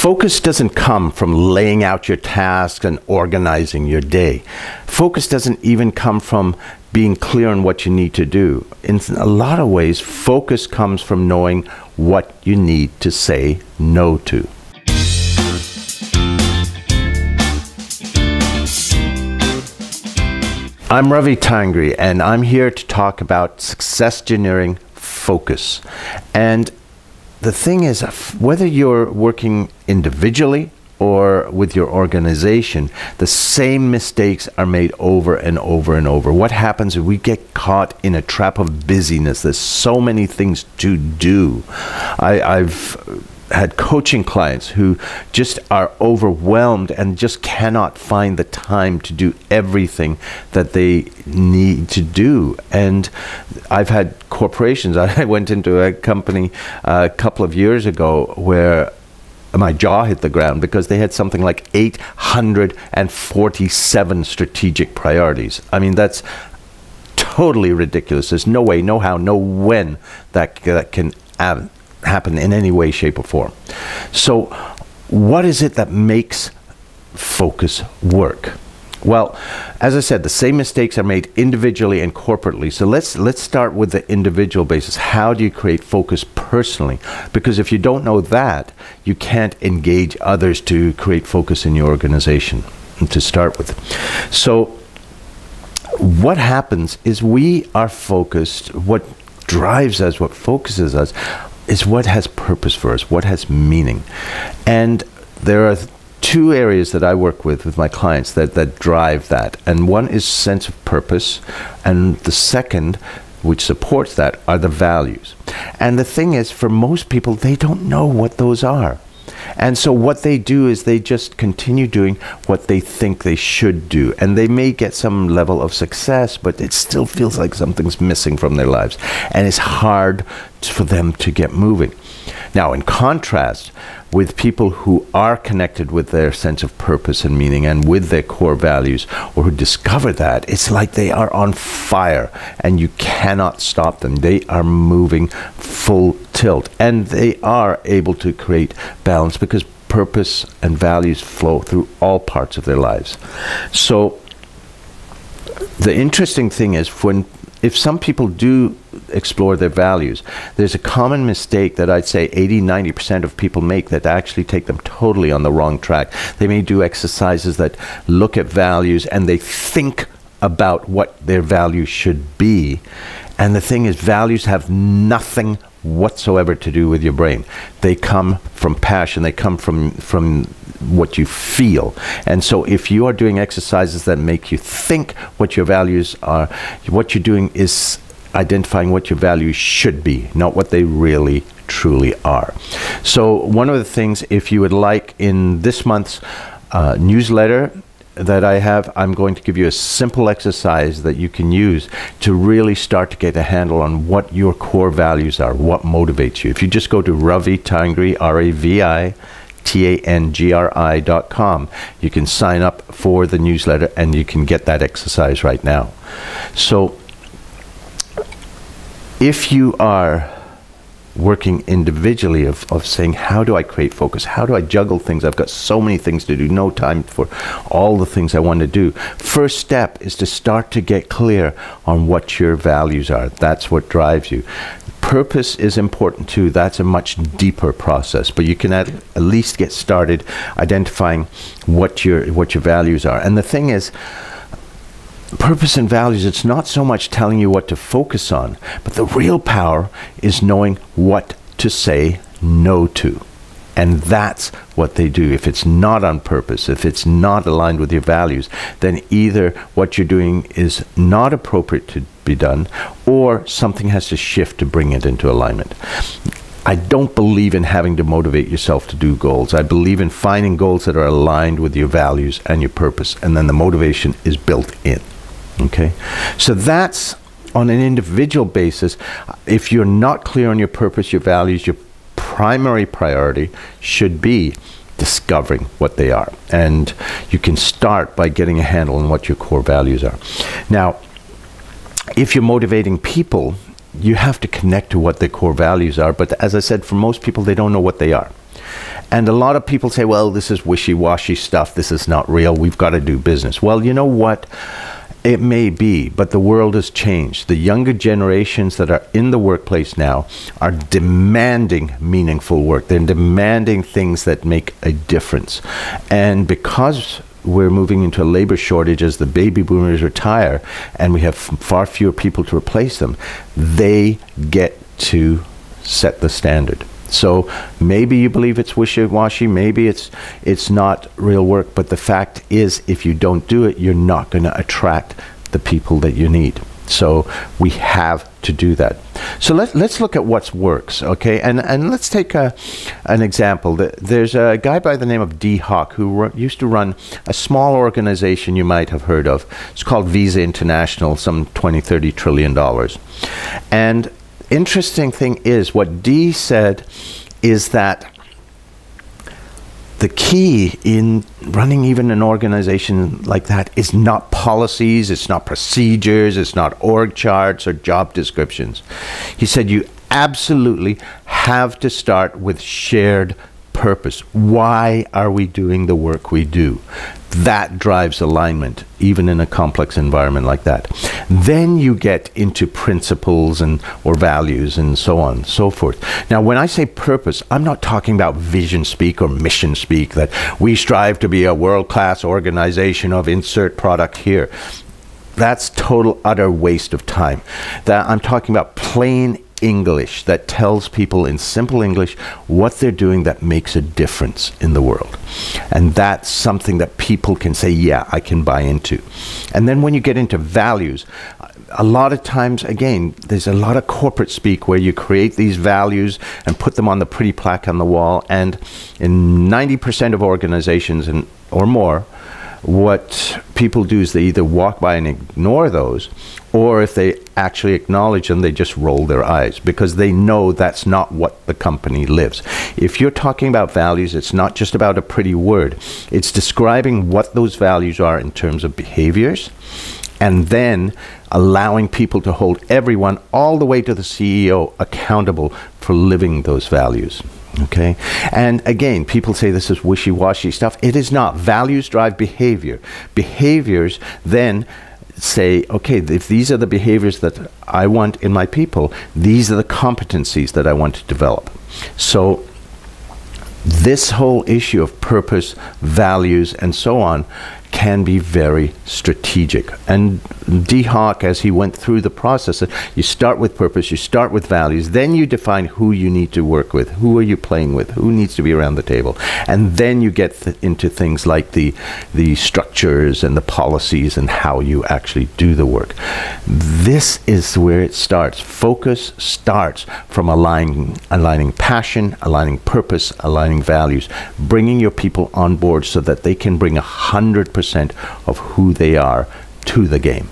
Focus doesn't come from laying out your tasks and organizing your day. Focus doesn't even come from being clear on what you need to do. In a lot of ways, focus comes from knowing what you need to say no to. I'm Ravi Tangri, and I'm here to talk about Successgineering focus. And the thing is, whether you're working individually or with your organization, the same mistakes are made over and over and over. What happens is we get caught in a trap of busyness. There's so many things to do. I've had coaching clients who just are overwhelmed and just cannot find the time to do everything that they need to do. And I've had corporations. I went into a company a couple of years ago where my jaw hit the ground because they had something like 847 strategic priorities. I mean, that's totally ridiculous. There's no way, no how, no when that can happen in any way, shape, or form. So what is it that makes focus work? Well, as I said, the same mistakes are made individually and corporately. So let's start with the individual basis. How do you create focus personally? Because if you don't know that, you can't engage others to create focus in your organization, to start with. So what happens is we are focused. What drives us, what focuses us, is what has purpose for us, what has meaning. And there are two areas that I work with my clients that drive that. And one is sense of purpose, and the second, which supports that, are the values. And the thing is, for most people, they don't know what those are. And so what they do is they just continue doing what they think they should do. And they may get some level of success, but it still feels like something's missing from their lives. And it's hard for them to get moving. Now, in contrast, with people who are connected with their sense of purpose and meaning and with their core values, or who discover that, it's like they are on fire and you cannot stop them. They are moving full tilt and they are able to create balance because purpose and values flow through all parts of their lives. So the interesting thing is, if some people do explore their values, there's a common mistake that I'd say 80–90% of people make that actually take them totally on the wrong track. They may do exercises that look at values and they think about what their values should be. And the thing is, values have nothing whatsoever to do with your brain. They come from passion. They come from what you feel. And so if you are doing exercises that make you think what your values are, what you're doing is identifying what your values should be, not what they really truly are. So one of the things, if you would like, in this month's newsletter that I have, I'm going to give you a simple exercise that you can use to really start to get a handle on what your core values are, what motivates you. If you just go to Ravi Tangri, RAVITANGRI.com, you can sign up for the newsletter and you can get that exercise right now. So if you are working individually of saying, how do I create focus? How do I juggle things? I've got so many things to do, no time for all the things I want to do. First step is to start to get clear on what your values are. That's what drives you. Purpose is important too. That's a much deeper process, but you can at least get started identifying what your values are. And the thing is, purpose and values, it's not so much telling you what to focus on, but the real power is knowing what to say no to. And that's what they do. If it's not on purpose, if it's not aligned with your values, then either what you're doing is not appropriate to be done, or something has to shift to bring it into alignment. I don't believe in having to motivate yourself to do goals. I believe in finding goals that are aligned with your values and your purpose, and then the motivation is built in. Okay, so that's on an individual basis. If you're not clear on your purpose, your values, your primary priority should be discovering what they are. And you can start by getting a handle on what your core values are. Now, if you're motivating people, you have to connect to what their core values are. But as I said, for most people, they don't know what they are. And a lot of people say, well, this is wishy-washy stuff. This is not real. We've got to do business. Well, you know what? It may be, but the world has changed. The younger generations that are in the workplace now are demanding meaningful work. They're demanding things that make a difference. And because we're moving into a labor shortage as the baby boomers retire and we have far fewer people to replace them, they get to set the standard. So maybe you believe it's wishy-washy, maybe it's not real work, but the fact is, if you don't do it, you're not going to attract the people that you need. So we have to do that. So let's look at what works, okay? And let's take an example. There's a guy by the name of D. Hawk who used to run a small organization you might have heard of. It's called Visa International, some $20–30 trillion. And interesting thing is, what Dee said is that the key in running even an organization like that is not policies, it's not procedures, it's not org charts or job descriptions. He said you absolutely have to start with shared purpose. Why are we doing the work we do? That drives alignment, even in a complex environment like that. Then you get into principles or values and so on and so forth. Now, when I say purpose, I'm not talking about vision speak or mission speak, that we strive to be a world-class organization of insert product here. That's total, utter waste of time. That I'm talking about plain English that tells people in simple English what they're doing that makes a difference in the world. And that's something that people can say, yeah, I can buy into. And then when you get into values, a lot of times, again, there's a lot of corporate speak where you create these values and put them on the pretty plaque on the wall. And in 90% of organizations or more, what people do is they either walk by and ignore those, or if they actually acknowledge them, they just roll their eyes because they know that's not what the company lives. If you're talking about values, it's not just about a pretty word. It's describing what those values are in terms of behaviors, and then allowing people to hold everyone, all the way to the CEO, accountable for living those values. Okay, and again, people say this is wishy-washy stuff. It is not. Values drive behavior. Behaviors then say, okay, if these are the behaviors that I want in my people, these are the competencies that I want to develop. So this whole issue of purpose, values, and so on can be very strategic. And D. Hawk, as he went through the process, you start with purpose, you start with values, then you define who you need to work with, who are you playing with, who needs to be around the table. And then you get into things like the structures and the policies and how you actually do the work. This is where it starts. Focus starts from aligning passion, aligning purpose, aligning values, bringing your people on board so that they can bring 100% of who they are to the game.